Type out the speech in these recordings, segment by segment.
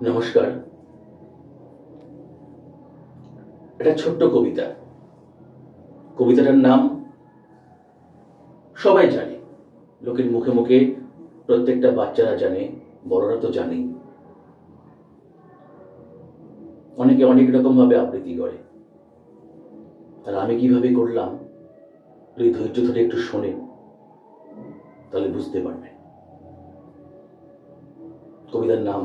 নমস্কার। এটা ছোট্ট কবিতা। কবিতাটার নাম সবাই জানে, লোকের মুখে মুখে প্রত্যেকটা বাচ্চারা জানে, বড়রা তো জানেই। অনেকে অনেক রকম ভাবে আবৃত্তি করে, আর আমি কিভাবে করলাম যদি ধৈর্য ধরে একটু শোনেন তাহলে বুঝতে পারবেন। কবিতার নাম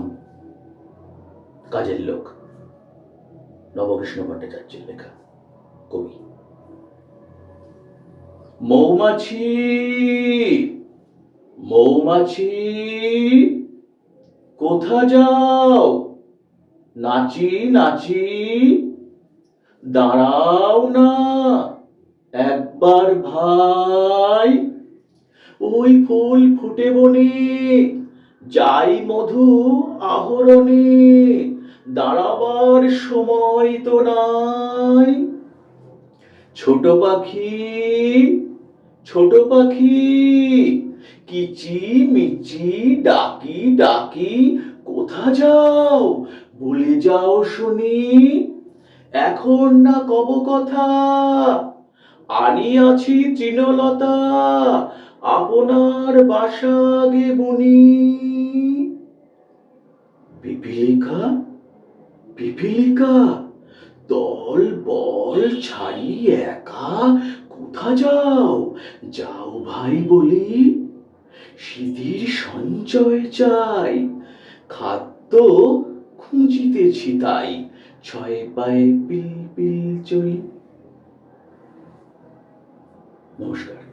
কাজের লোক, নবকৃষ্ণ ভট্টাচার্যের লেখা। কবি। মৌমাছি, মৌমাছি, কোথা যাও? নাচি নাচি, দাঁড়াও না একবার ভাই। ওই ফুল ফুটে বনে, যাই মধু আহরণে, দাঁড়াবার সময় তো নাই। ছোট পাখি, ছোট পাখি, কিচি মিচি ডাকি ডাকি, কোথা যাও বলে যাও শুনি। এখন না কব কথা, আনিয়াছি তৃণলতা, আপনার বাসা গে বুনি। পিপীলিকা, পিপীলিকা, দল বল ছাড়ি একা কোথা যাও? যাও ভাই বলি, শীতের সঞ্চয় চাই, খাদ্য খুঁজিতেছি তাই, ছয় পায়ে পিল পিল চড়ি। নমস্কার।